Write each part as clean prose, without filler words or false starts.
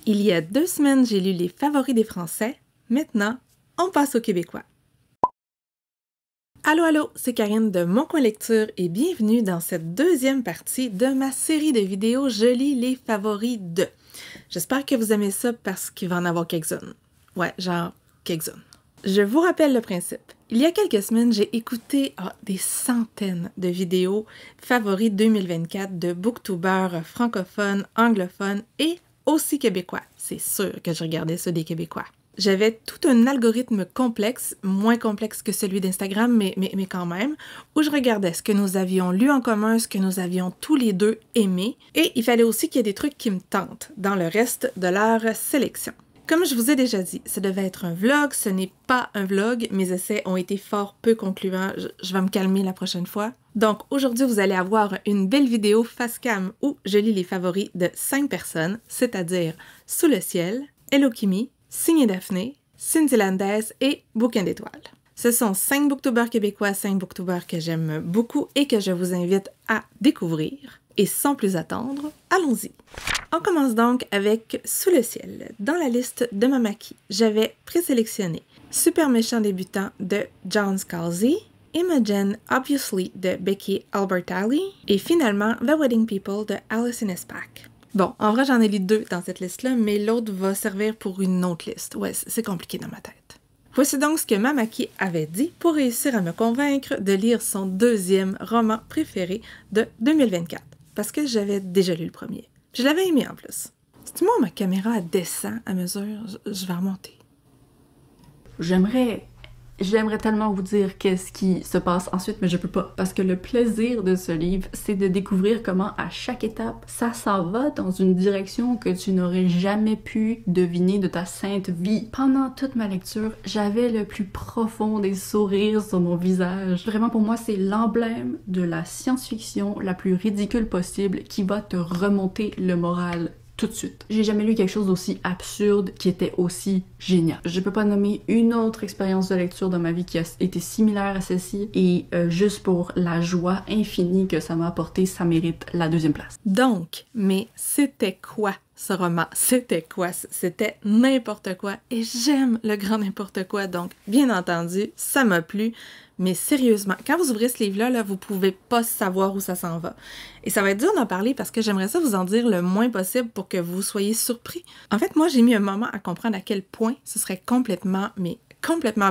Il y a 2 semaines, j'ai lu les favoris des Français. Maintenant, on passe aux Québécois. Allô, allô, c'est Karine de Mon Coin Lecture et bienvenue dans cette deuxième partie de ma série de vidéos Je lis les favoris de. J'espère que vous aimez ça parce qu'il va en avoir quelques-unes. Ouais, genre quelques-unes. Je vous rappelle le principe. Il y a quelques semaines, j'ai écouté des centaines de vidéos favoris 2024 de booktubers francophones, anglophones et aussi québécois. C'est sûr que je regardais ceux des Québécois. J'avais tout un algorithme complexe, moins complexe que celui d'Instagram, mais quand même, où je regardais ce que nous avions lu en commun, ce que nous avions tous les deux aimé, et il fallait aussi qu'il y ait des trucs qui me tentent dans le reste de leur sélection. Comme je vous ai déjà dit, ça devait être un vlog, ce n'est pas un vlog, mes essais ont été fort peu concluants, je vais me calmer la prochaine fois. Donc aujourd'hui, vous allez avoir une belle vidéo face cam où je lis les favoris de 5 personnes, c'est-à-dire Sous le ciel, Hello Kimi, Signé Daphné, Cindy Landes et Bouquin d'étoiles. Ce sont 5 booktubers québécois, 5 booktubers que j'aime beaucoup et que je vous invite à découvrir. Et sans plus attendre, allons-y! On commence donc avec Sous le ciel. Dans la liste de Mamaki, j'avais présélectionné Super méchant débutant de John Scalzi, Imogen Obviously de Becky Albertalli et finalement The Wedding People de Alison Espach. Bon, en vrai, j'en ai lu 2 dans cette liste-là, mais l'autre va servir pour une autre liste. Ouais, c'est compliqué dans ma tête. Voici donc ce que Mamaki avait dit pour réussir à me convaincre de lire son 2e roman préféré de 2024. Parce que j'avais déjà lu le premier. Je l'avais aimé en plus. Si moi, ma caméra descend à mesure, je vais remonter. J'aimerais tellement vous dire qu'est-ce qui se passe ensuite, mais je peux pas. Parce que le plaisir de ce livre, c'est de découvrir comment à chaque étape, ça s'en va dans une direction que tu n'aurais jamais pu deviner de ta sainte vie. Pendant toute ma lecture, j'avais le plus profond des sourires sur mon visage. Vraiment, pour moi, c'est l'emblème de la science-fiction la plus ridicule possible qui va te remonter le moral tout de suite. J'ai jamais lu quelque chose d'aussi absurde qui était aussi génial. Je peux pas nommer une autre expérience de lecture dans ma vie qui a été similaire à celle-ci et juste pour la joie infinie que ça m'a apporté, ça mérite la 2e place. Donc, mais c'était quoi ce roman? C'était quoi? C'était n'importe quoi et j'aime le grand n'importe quoi, donc bien entendu, ça m'a plu. Mais sérieusement, quand vous ouvrez ce livre-là, vous pouvez pas savoir où ça s'en va. Et ça va être dur d'en parler parce que j'aimerais ça vous en dire le moins possible pour que vous soyez surpris. En fait, moi, j'ai mis un moment à comprendre à quel point ce serait complètement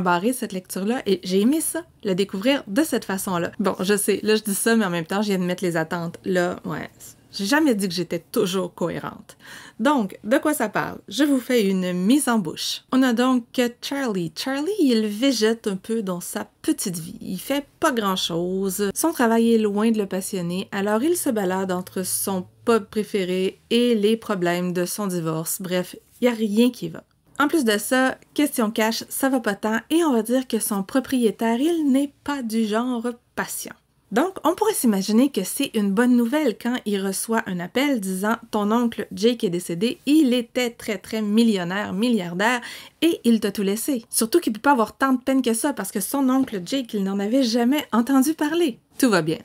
barré cette lecture-là et j'ai aimé ça, le découvrir de cette façon-là. Bon, je sais, là je dis ça, mais en même temps, je viens de mettre les attentes. Là, ouais, j'ai jamais dit que j'étais toujours cohérente. Donc, de quoi ça parle? Je vous fais une mise en bouche. On a donc Charlie. Charlie, il végète un peu dans sa petite vie. Il fait pas grand-chose. Son travail est loin de le passionner, alors il se balade entre son pub préféré et les problèmes de son divorce. Bref, il y a rien qui va. En plus de ça, question cash, ça va pas tant et on va dire que son propriétaire, il n'est pas du genre patient. Donc, on pourrait s'imaginer que c'est une bonne nouvelle quand il reçoit un appel disant « Ton oncle Jake est décédé, il était très millionnaire, milliardaire et il t'a tout laissé. » Surtout qu'il ne peut pas avoir tant de peine que ça parce que son oncle Jake, il n'en avait jamais entendu parler. Tout va bien,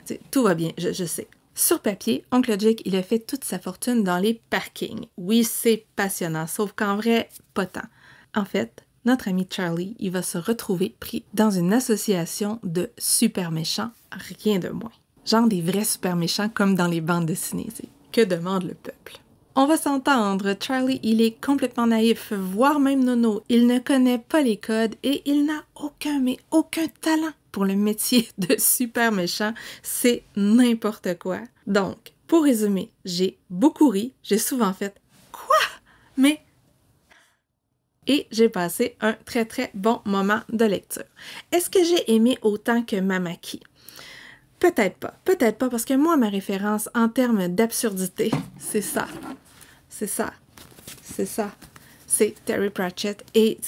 je sais. Sur papier, oncle Jake, il a fait toute sa fortune dans les parkings. Oui, c'est passionnant, sauf qu'en vrai, pas tant. En fait, notre ami Charlie, il va se retrouver pris dans une association de super méchants, rien de moins. Genre des vrais super méchants comme dans les bandes dessinées. Que demande le peuple? On va s'entendre, Charlie, il est complètement naïf, voire même nono. Il ne connaît pas les codes et il n'a aucun talent pour le métier de super méchant. C'est n'importe quoi. Donc, pour résumer, j'ai beaucoup ri, j'ai souvent fait « Quoi? Mais... » Et j'ai passé un très bon moment de lecture. Est-ce que j'ai aimé autant que Mamaki? Peut-être pas parce que moi, ma référence en termes d'absurdité, c'est ça. C'est Terry Pratchett et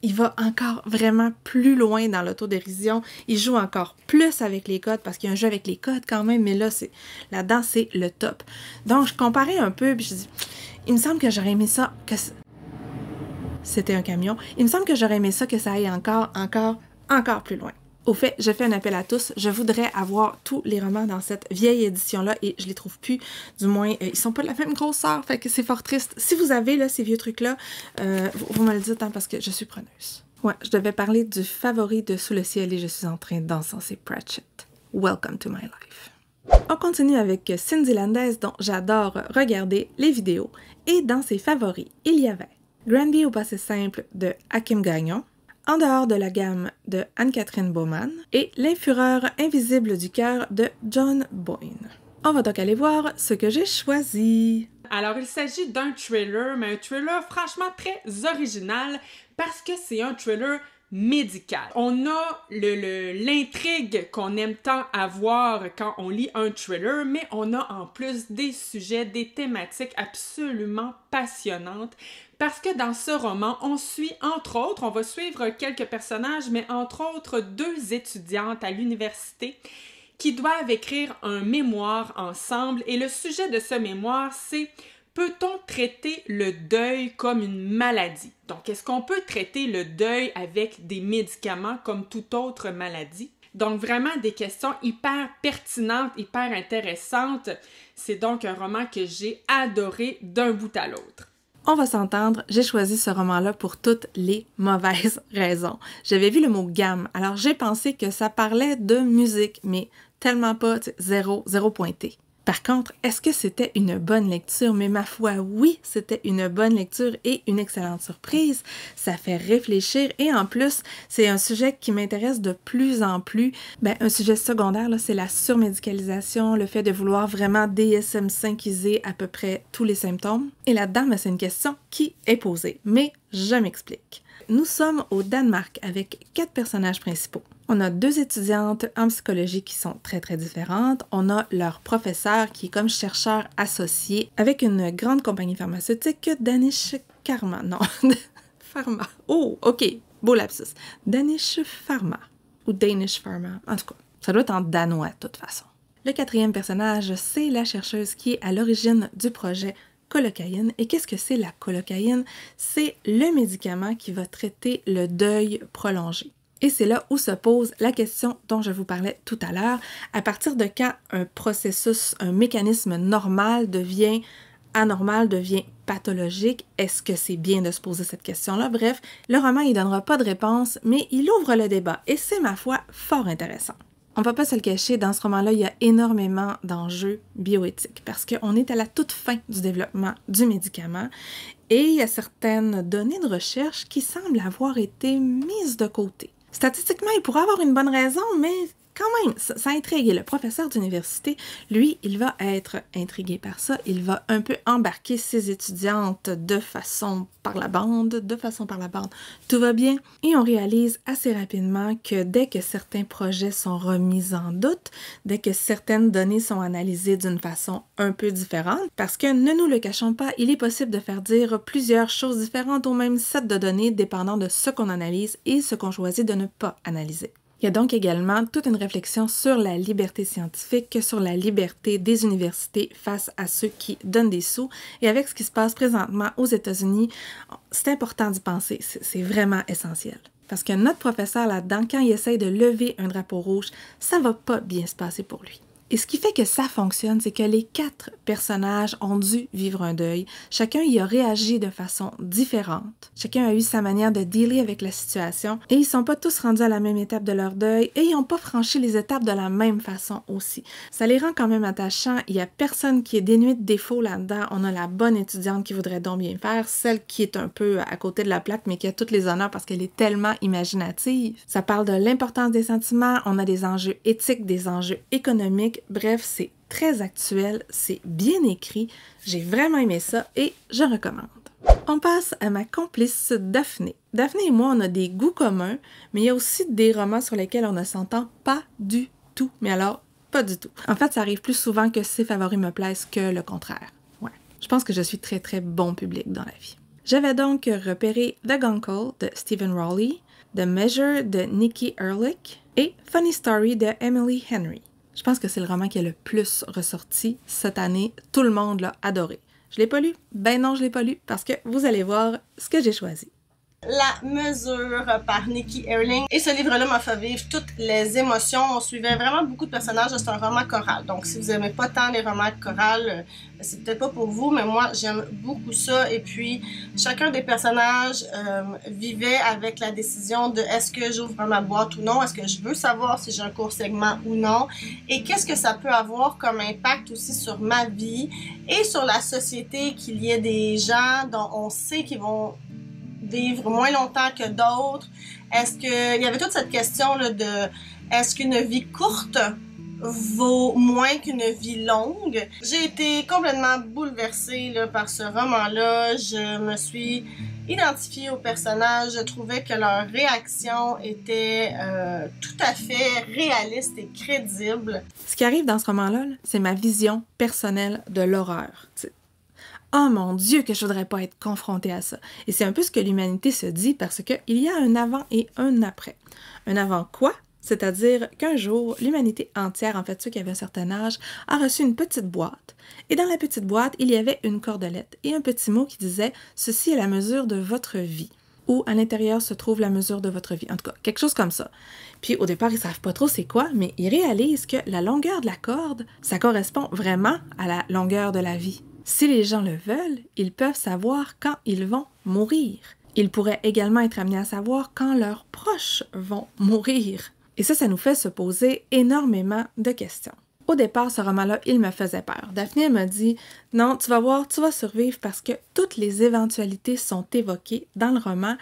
il va encore vraiment plus loin dans l'autodérision. Il joue encore plus avec les codes parce qu'il y a un jeu avec les codes quand même, mais là-dedans, c'est le top. Donc, je comparais un peu puis je dis, il me semble que j'aurais aimé ça, c'était un camion. Il me semble que j'aurais aimé ça que ça aille encore plus loin. Au fait, je fais un appel à tous. Je voudrais avoir tous les romans dans cette vieille édition-là et je les trouve plus. Du moins, ils sont pas de la même grosseur, fait que c'est fort triste. Si vous avez là, ces vieux trucs-là, vous me le dites hein, parce que je suis preneuse. Ouais, je devais parler du favori de Sous le ciel et je suis en train d'encenser Pratchett. Welcome to my life. On continue avec Cindy Landes, dont j'adore regarder les vidéos. Et dans ses favoris, il y avait Granby au passé simple de Hakim Gagnon, En dehors de la gamme de Anne-Catherine Baumann et L'infureur invisible du cœur de John Boyne. On va donc aller voir ce que j'ai choisi. Alors, il s'agit d'un thriller, mais un thriller franchement très original parce que c'est un thriller médical. On a l'intrigue qu'on aime tant avoir quand on lit un thriller, mais on a en plus des sujets, des thématiques absolument passionnantes parce que dans ce roman, on suit entre autres, on va suivre quelques personnages, mais entre autres 2 étudiantes à l'université qui doivent écrire un mémoire ensemble et le sujet de ce mémoire, c'est peut-on traiter le deuil comme une maladie? Donc, est-ce qu'on peut traiter le deuil avec des médicaments comme toute autre maladie? Donc, vraiment des questions hyper pertinentes, hyper intéressantes. C'est donc un roman que j'ai adoré d'un bout à l'autre. On va s'entendre, j'ai choisi ce roman-là pour toutes les mauvaises raisons. J'avais vu le mot gamme, alors j'ai pensé que ça parlait de musique, mais tellement pas, zéro pointé. Par contre, est-ce que c'était une bonne lecture? Mais ma foi, oui, c'était une bonne lecture et une excellente surprise. Ça fait réfléchir et en plus, c'est un sujet qui m'intéresse de plus en plus. Un sujet secondaire, là, c'est la surmédicalisation, le fait de vouloir vraiment DSM-5iser à peu près tous les symptômes. Et là-dedans, c'est une question qui est posée. Mais je m'explique. Nous sommes au Danemark avec 4 personnages principaux. On a 2 étudiantes en psychologie qui sont très différentes. On a leur professeur qui est comme chercheur associé avec une grande compagnie pharmaceutique, Danish Pharma. Non, Pharma. Oh, ok, beau lapsus. Danish Pharma ou Danish Pharma. En tout cas, ça doit être en danois de toute façon. Le 4e personnage, c'est la chercheuse qui est à l'origine du projet Colocaïne. Et qu'est-ce que c'est la colocaïne? C'est le médicament qui va traiter le deuil prolongé. Et c'est là où se pose la question dont je vous parlais tout à l'heure. À partir de quand un processus, un mécanisme normal devient anormal, devient pathologique, est-ce que c'est bien de se poser cette question-là? Bref, le roman, il donnera pas de réponse, mais il ouvre le débat et c'est, ma foi, fort intéressant. On va pas se le cacher, dans ce roman-là, il y a énormément d'enjeux bioéthiques parce qu'on est à la toute fin du développement du médicament et il y a certaines données de recherche qui semblent avoir été mises de côté. Statistiquement, il pourrait avoir une bonne raison, mais quand même, ça intrigue. Et le professeur d'université, lui, il va être intrigué par ça. Il va un peu embarquer ses étudiantes de façon par la bande. Tout va bien. Et on réalise assez rapidement que dès que certains projets sont remis en doute, dès que certaines données sont analysées d'une façon un peu différente, parce que ne nous le cachons pas, il est possible de faire dire plusieurs choses différentes au même set de données dépendant de ce qu'on analyse et ce qu'on choisit de ne pas analyser. Il y a donc également toute une réflexion sur la liberté scientifique, sur la liberté des universités face à ceux qui donnent des sous. Et avec ce qui se passe présentement aux États-Unis, c'est important d'y penser, c'est vraiment essentiel. Parce que notre professeur là-dedans, quand il essaye de lever un drapeau rouge, ça va pas bien se passer pour lui. Et ce qui fait que ça fonctionne, c'est que les 4 personnages ont dû vivre un deuil. Chacun y a réagi de façon différente. Chacun a eu sa manière de dealer avec la situation. Et ils sont pas tous rendus à la même étape de leur deuil et ils n'ont pas franchi les étapes de la même façon aussi. Ça les rend quand même attachants. Il y a personne qui est dénué de défauts là-dedans. On a la bonne étudiante qui voudrait donc bien faire, celle qui est un peu à côté de la plaque mais qui a tous les honneurs parce qu'elle est tellement imaginative. Ça parle de l'importance des sentiments. On a des enjeux éthiques, des enjeux économiques. Bref, c'est très actuel, c'est bien écrit, j'ai vraiment aimé ça et je recommande. On passe à ma complice Daphné. Daphné et moi, on a des goûts communs, mais il y a aussi des romans sur lesquels on ne s'entend pas du tout. Mais alors, pas du tout. En fait, ça arrive plus souvent que ses favoris me plaisent que le contraire. Ouais. Je pense que je suis très bon public dans la vie. J'avais donc repéré The Guncle de Stephen Rowley, The Measure de Nikki Erlich et Funny Story de Emily Henry. Je pense que c'est le roman qui est le plus ressorti cette année. Tout le monde l'a adoré. Je l'ai pas lu? Ben non, je l'ai pas lu parce que vous allez voir ce que j'ai choisi. La mesure par Nikki Erling. Et ce livre-là m'a fait vivre toutes les émotions. On suivait vraiment beaucoup de personnages. C'est un roman choral. Donc, si vous aimez pas tant les romans chorales, c'est peut-être pas pour vous, mais moi, j'aime beaucoup ça. Et puis, chacun des personnages vivait avec la décision de est-ce que j'ouvre ma boîte ou non? Est-ce que je veux savoir si j'ai un court segment ou non? Et qu'est-ce que ça peut avoir comme impact aussi sur ma vie et sur la société, qu'il y ait des gens dont on sait qu'ils vont vivre moins longtemps que d'autres. Est-ce que il y avait toute cette question là de est-ce qu'une vie courte vaut moins qu'une vie longue? J'ai été complètement bouleversée là, par ce roman-là. Je me suis identifiée aux personnages. Je trouvais que leur réaction était tout à fait réaliste et crédible. Ce qui arrive dans ce roman-là, c'est ma vision personnelle de l'horreur. Oh mon Dieu, que je voudrais pas être confrontée à ça. Et c'est un peu ce que l'humanité se dit parce qu'il y a un avant et un après. Un avant quoi? C'est-à-dire qu'un jour, l'humanité entière, en fait ceux qui avaient un certain âge, a reçu une petite boîte. Et dans la petite boîte, il y avait une cordelette et un petit mot qui disait « Ceci est la mesure de votre vie » ou « À l'intérieur se trouve la mesure de votre vie ». En tout cas, quelque chose comme ça. Puis au départ, ils savent pas trop c'est quoi, mais ils réalisent que la longueur de la corde, ça correspond vraiment à la longueur de la vie. Si les gens le veulent, ils peuvent savoir quand ils vont mourir. Ils pourraient également être amenés à savoir quand leurs proches vont mourir. Et ça nous fait se poser énormément de questions. Au départ, ce roman-là, il me faisait peur. Daphné m'a dit « Non, tu vas voir, tu vas survivre parce que toutes les éventualités sont évoquées dans le roman. »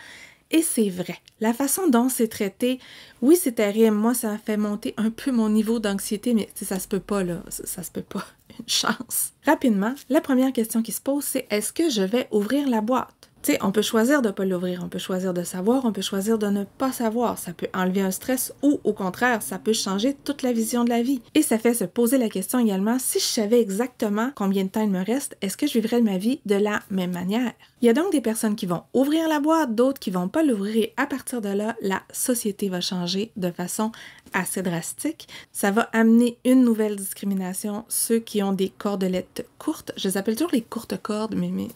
Et c'est vrai. La façon dont c'est traité, oui, c'est terrible. Moi, ça a fait monter un peu mon niveau d'anxiété, mais ça se peut pas, là. Ça se peut pas. Une chance. Rapidement, la première question qui se pose, c'est est-ce que je vais ouvrir la boîte? Tu sais, on peut choisir de ne pas l'ouvrir, on peut choisir de savoir, on peut choisir de ne pas savoir. Ça peut enlever un stress ou, au contraire, ça peut changer toute la vision de la vie. Et ça fait se poser la question également, si je savais exactement combien de temps il me reste, est-ce que je vivrais ma vie de la même manière? Il y a donc des personnes qui vont ouvrir la boîte, d'autres qui vont pas l'ouvrir et à partir de là, la société va changer de façon assez drastique. Ça va amener une nouvelle discrimination, ceux qui ont des cordelettes courtes. Je les appelle toujours les courtes cordes, mais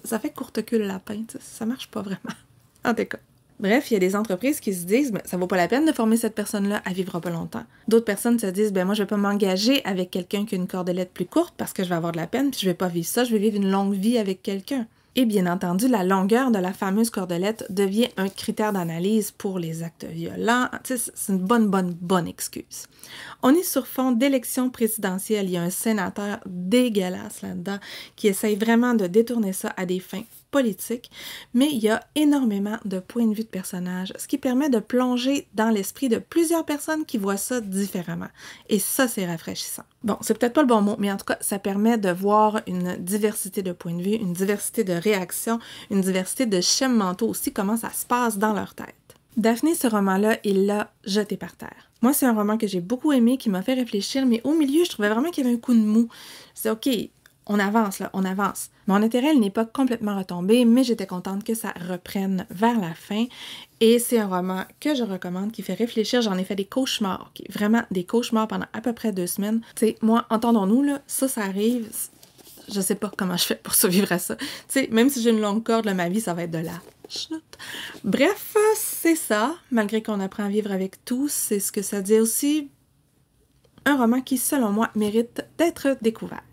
ça fait courte queue le lapin, ça marche pas vraiment. En tout cas. Bref, il y a des entreprises qui se disent « ça vaut pas la peine de former cette personne-là, elle vivra pas longtemps ». D'autres personnes se disent « moi je vais pas m'engager avec quelqu'un qui a une cordelette plus courte parce que je vais avoir de la peine, puis je vais pas vivre ça, je vais vivre une longue vie avec quelqu'un ». Et bien entendu, la longueur de la fameuse cordelette devient un critère d'analyse pour les actes violents. C'est une bonne excuse. On est sur fond d'élection présidentielle. Il y a un sénateur dégueulasse là-dedans qui essaye vraiment de détourner ça à des fins politiques, mais il y a énormément de points de vue de personnages, ce qui permet de plonger dans l'esprit de plusieurs personnes qui voient ça différemment. Et ça, c'est rafraîchissant. Bon, c'est peut-être pas le bon mot, mais en tout cas, ça permet de voir une diversité de points de vue, une diversité de réactions, une diversité de schèmes mentaux aussi, comment ça se passe dans leur tête. Daphné, ce roman-là, il l'a jeté par terre. Moi, c'est un roman que j'ai beaucoup aimé, qui m'a fait réfléchir, mais au milieu, je trouvais vraiment qu'il y avait un coup de mou. Je disais, OK, on avance, là, on avance. Mon intérêt, il n'est pas complètement retombé, mais j'étais contente que ça reprenne vers la fin. Et c'est un roman que je recommande, qui fait réfléchir. J'en ai fait des cauchemars, okay? Vraiment des cauchemars pendant à peu près 2 semaines. Tu sais, moi, entendons-nous, là, ça arrive. Je sais pas comment je fais pour survivre à ça. Tu sais, même si j'ai une longue corde, là, ma vie, ça va être de la chenoute. Bref, c'est ça. Malgré qu'on apprend à vivre avec tout, c'est ce que ça dit aussi. Un roman qui, selon moi, mérite d'être découvert.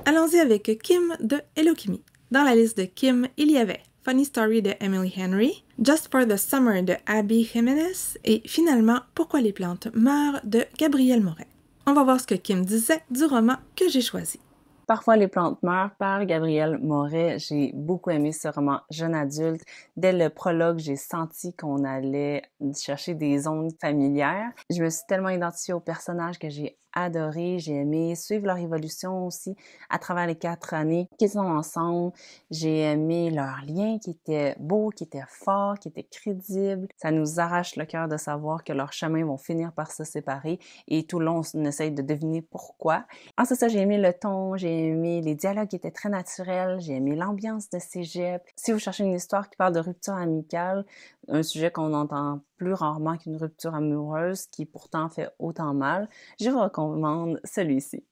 Allons-y avec Kim de Hello Kimmy. Dans la liste de Kim, il y avait Funny Story de Emily Henry, Just for the Summer de Abby Jimenez et finalement Pourquoi les plantes meurent de Gabrielle Moret. On va voir ce que Kim disait du roman que j'ai choisi. Parfois les plantes meurent par Gabrielle Moret. J'ai beaucoup aimé ce roman jeune adulte. Dès le prologue, j'ai senti qu'on allait chercher des zones familières. Je me suis tellement identifiée aux personnages que j'ai adoré, j'ai aimé suivre leur évolution aussi à travers les 4 années qu'ils sont ensemble. J'ai aimé leur lien qui était beau, qui était fort, qui était crédible. Ça nous arrache le cœur de savoir que leurs chemins vont finir par se séparer et tout le long on essaye de deviner pourquoi. C'est ça, j'ai aimé le ton, j'ai aimé les dialogues qui étaient très naturels, j'ai aimé l'ambiance de cégep. Si vous cherchez une histoire qui parle de rupture amicale, un sujet qu'on entend plus rarement qu'une rupture amoureuse qui pourtant fait autant mal, je vous recommande celui-ci.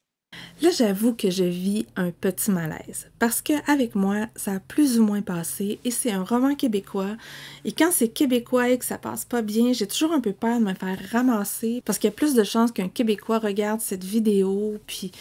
Là, j'avoue que je vis un petit malaise parce qu'avec moi, ça a plus ou moins passé et c'est un roman québécois. Et quand c'est québécois et que ça passe pas bien, j'ai toujours un peu peur de me faire ramasser parce qu'il y a plus de chances qu'un Québécois regarde cette vidéo. Puis,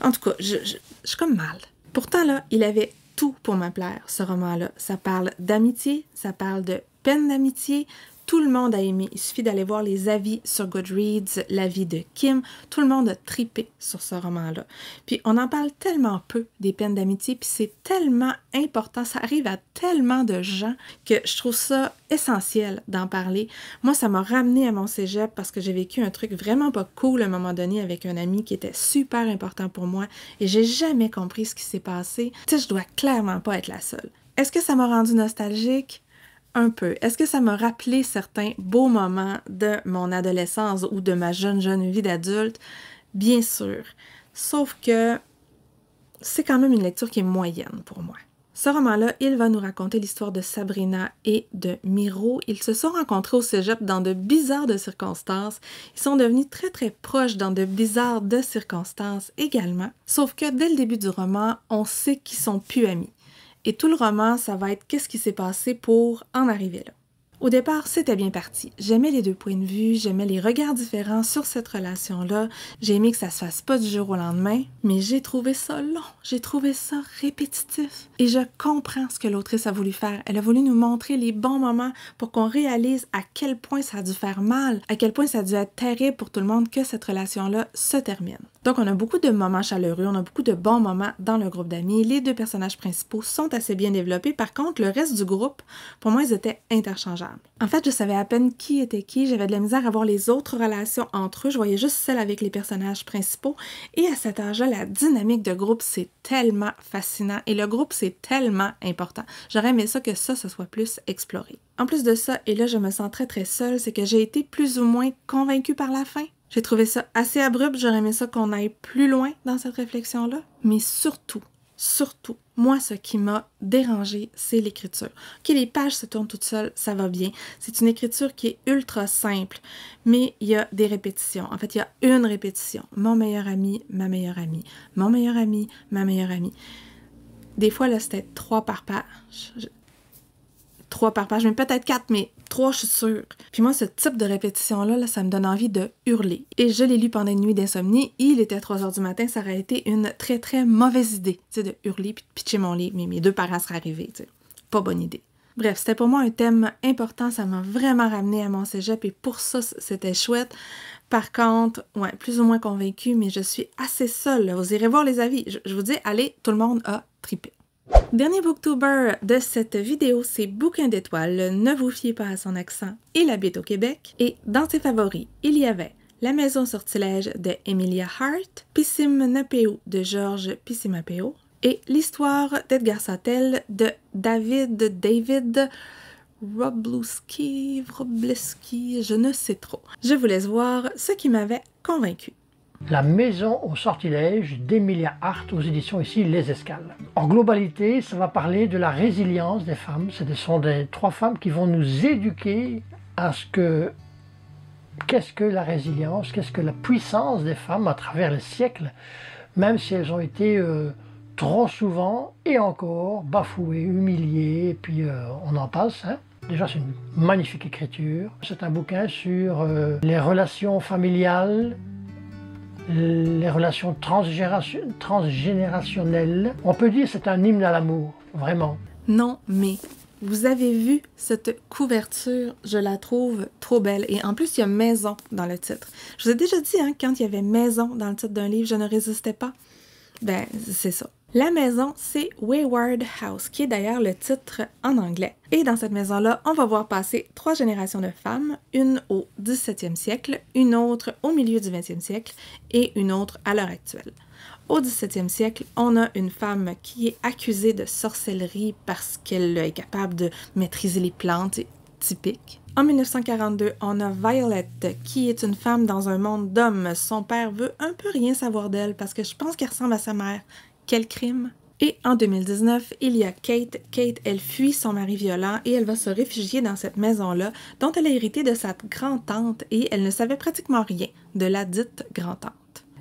en tout cas, je suis comme mal. Pourtant, là, il avait tout pour me plaire, ce roman-là. Ça parle d'amitié, ça parle de peine d'amitié. Tout le monde a aimé. Il suffit d'aller voir les avis sur Goodreads, l'avis de Kim. Tout le monde a tripé sur ce roman-là. Puis on en parle tellement peu des peines d'amitié, puis c'est tellement important, ça arrive à tellement de gens que je trouve ça essentiel d'en parler. Moi, ça m'a ramené à mon cégep parce que j'ai vécu un truc vraiment pas cool à un moment donné avec un ami qui était super important pour moi et j'ai jamais compris ce qui s'est passé. Tu sais, je dois clairement pas être la seule. Est-ce que ça m'a rendu nostalgique? Un peu. Est-ce que ça m'a rappelé certains beaux moments de mon adolescence ou de ma jeune vie d'adulte? Bien sûr. Sauf que c'est quand même une lecture qui est moyenne pour moi. Ce roman-là, il va nous raconter l'histoire de Sabrina et de Miro. Ils se sont rencontrés au cégep dans de bizarres de circonstances. Ils sont devenus très très proches dans de bizarres de circonstances également. Sauf que dès le début du roman, on sait qu'ils sont plus amis. Et tout le roman, ça va être qu'est-ce qui s'est passé pour en arriver là. Au départ, c'était bien parti. J'aimais les deux points de vue, j'aimais les regards différents sur cette relation-là. J'ai aimé que ça se fasse pas du jour au lendemain, mais j'ai trouvé ça long, j'ai trouvé ça répétitif. Et je comprends ce que l'autrice a voulu faire. Elle a voulu nous montrer les bons moments pour qu'on réalise à quel point ça a dû faire mal, à quel point ça a dû être terrible pour tout le monde que cette relation-là se termine. Donc, on a beaucoup de moments chaleureux, on a beaucoup de bons moments dans le groupe d'amis. Les deux personnages principaux sont assez bien développés. Par contre, le reste du groupe, pour moi, ils étaient interchangeables. En fait, je savais à peine qui était qui, j'avais de la misère à voir les autres relations entre eux, je voyais juste celles avec les personnages principaux. Et à cet âge-là, la dynamique de groupe, c'est tellement fascinant et le groupe, c'est tellement important. J'aurais aimé ça que ça soit plus exploré. En plus de ça, et là, je me sens très très seule, c'est que j'ai été plus ou moins convaincue par la fin. J'ai trouvé ça assez abrupt, j'aurais aimé ça qu'on aille plus loin dans cette réflexion-là. Mais surtout, moi, ce qui m'a dérangée, c'est l'écriture. OK, les pages se tournent toutes seules, ça va bien. C'est une écriture qui est ultra simple, mais il y a des répétitions. En fait, il y a une répétition. Mon meilleur ami, ma meilleure amie. Mon meilleur ami, ma meilleure amie. Des fois, là, c'était 3 par page. 3 par page, mais peut-être 4, mais 3, je suis sûre. Puis moi, ce type de répétition-là, là, ça me donne envie de hurler. Et je l'ai lu pendant une nuit d'insomnie. Il était 3 heures du matin, ça aurait été une très, très mauvaise idée, tu sais, de hurler puis de pitcher mon lit. Mais mes 2 parents seraient arrivés, tu sais. Pas bonne idée. Bref, c'était pour moi un thème important. Ça m'a vraiment ramené à mon cégep et pour ça, c'était chouette. Par contre, ouais, plus ou moins convaincue, mais je suis assez seule. Là. Vous irez voir les avis. Je vous dis, allez, tout le monde a trippé. Dernier booktuber de cette vidéo, c'est Bouquin d'étoiles, ne vous fiez pas à son accent, il habite au Québec. Et dans ses favoris, il y avait La maison sortilège de Emilia Hart, Pissim Napeo de Georges Pissimapeo et l'histoire d'Edgar Sattel de David Wroblewski, je ne sais trop. Je vous laisse voir ce qui m'avait convaincu. La maison au sortilège d'Emilia Hart aux éditions ici Les Escales. En globalité, ça va parler de la résilience des femmes. Ce sont 3 femmes qui vont nous éduquer à qu'est-ce que la résilience, qu'est-ce que la puissance des femmes à travers les siècles, même si elles ont été trop souvent et encore bafouées, humiliées, et puis on en passe. Hein. Déjà, c'est une magnifique écriture. C'est un bouquin sur les relations familiales, les relations transgénérationnelles. On peut dire que c'est un hymne à l'amour, vraiment. Non, mais vous avez vu cette couverture, je la trouve trop belle. Et en plus, il y a maison dans le titre. Je vous ai déjà dit, hein, quand il y avait maison dans le titre d'un livre, je ne résistais pas. Ben, c'est ça. La maison, c'est Wayward House, qui est d'ailleurs le titre en anglais. Et dans cette maison-là, on va voir passer 3 générations de femmes, une au 17e siècle, une autre au milieu du 20e siècle et une autre à l'heure actuelle. Au 17e siècle, on a une femme qui est accusée de sorcellerie parce qu'elle est capable de maîtriser les plantes, c'est typique. En 1942, on a Violet, qui est une femme dans un monde d'hommes. Son père veut un peu rien savoir d'elle parce que je pense qu'elle ressemble à sa mère. Quel crime! Et en 2019, il y a Kate. Kate, elle fuit son mari violent et elle va se réfugier dans cette maison-là dont elle a hérité de sa grand-tante et elle ne savait pratiquement rien de la dite grand-tante.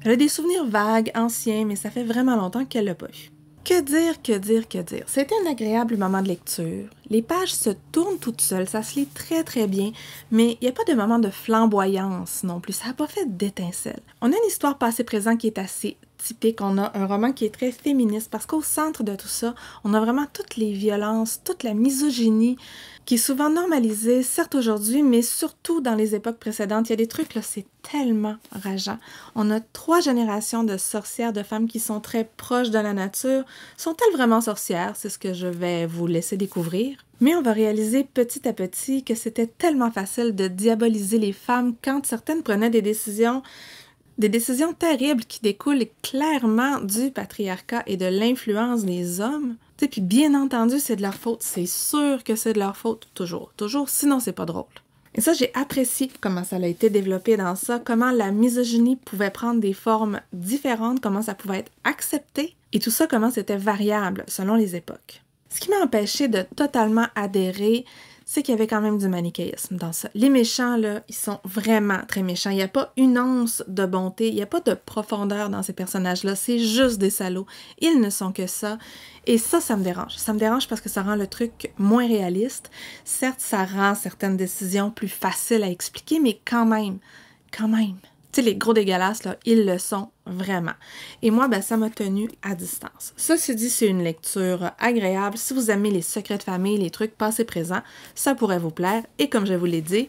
Elle a des souvenirs vagues, anciens, mais ça fait vraiment longtemps qu'elle l'a pas eu. Que dire, que dire, que dire? C'était un agréable moment de lecture. Les pages se tournent toutes seules, ça se lit très très bien, mais il n'y a pas de moment de flamboyance non plus, ça n'a pas fait d'étincelle. On a une histoire passé-présent qui est assez typique, on a un roman qui est très féministe parce qu'au centre de tout ça, on a vraiment toutes les violences, toute la misogynie qui est souvent normalisée, certes aujourd'hui, mais surtout dans les époques précédentes. Il y a des trucs, là, c'est tellement rageant. On a 3 générations de sorcières, de femmes qui sont très proches de la nature. Sont-elles vraiment sorcières? C'est ce que je vais vous laisser découvrir. Mais on va réaliser petit à petit que c'était tellement facile de diaboliser les femmes quand certaines prenaient des décisions terribles qui découlent clairement du patriarcat et de l'influence des hommes. Puis bien entendu, c'est de leur faute. C'est sûr que c'est de leur faute. Toujours. Sinon, c'est pas drôle. Et ça, j'ai apprécié comment ça a été développé dans ça, comment la misogynie pouvait prendre des formes différentes, comment ça pouvait être accepté, et tout ça, comment c'était variable selon les époques. Ce qui m'a empêché de totalement adhérer, c'est qu'il y avait quand même du manichéisme dans ça. Les méchants, là, ils sont vraiment très méchants. Il n'y a pas une once de bonté, il n'y a pas de profondeur dans ces personnages-là. C'est juste des salauds. Ils ne sont que ça. Et ça me dérange. Ça me dérange parce que ça rend le truc moins réaliste. Certes, ça rend certaines décisions plus faciles à expliquer, mais quand même. Tu sais, les gros dégueulasses, là, ils le sont vraiment. Et moi, ça m'a tenu à distance. Ceci dit, c'est une lecture agréable. Si vous aimez les secrets de famille, les trucs passés-présents, ça pourrait vous plaire. Et comme je vous l'ai dit,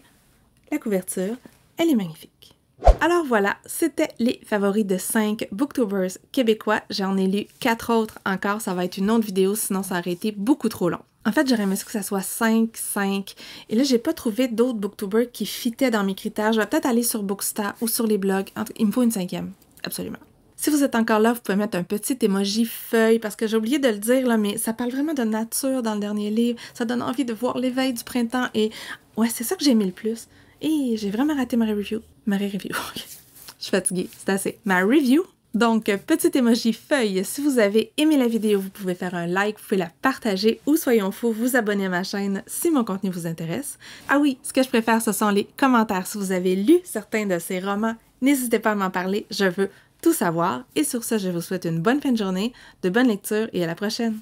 la couverture, elle est magnifique. Alors voilà, c'était les favoris de 5 booktubers québécois. J'en ai lu 4 autres encore. Ça va être une autre vidéo, sinon ça aurait été beaucoup trop long. En fait, j'aurais aimé que ça soit 5. Et là, j'ai pas trouvé d'autres booktubers qui fitaient dans mes critères. Je vais peut-être aller sur Bookstar ou sur les blogs. Il me faut une 5e. Absolument. Si vous êtes encore là, vous pouvez mettre un petit emoji feuille, parce que j'ai oublié de le dire, là, mais ça parle vraiment de nature dans le dernier livre. Ça donne envie de voir l'éveil du printemps. Et ouais, c'est ça que j'ai aimé le plus. Et j'ai vraiment raté ma review. Je suis fatiguée, c'est assez. Ma review. Donc, petit emoji feuille, si vous avez aimé la vidéo, vous pouvez faire un like, vous pouvez la partager ou soyons fous, vous abonner à ma chaîne si mon contenu vous intéresse. Ah oui, ce que je préfère, ce sont les commentaires. Si vous avez lu certains de ces romans, n'hésitez pas à m'en parler, je veux tout savoir. Et sur ce, je vous souhaite une bonne fin de journée, de bonnes lectures et à la prochaine!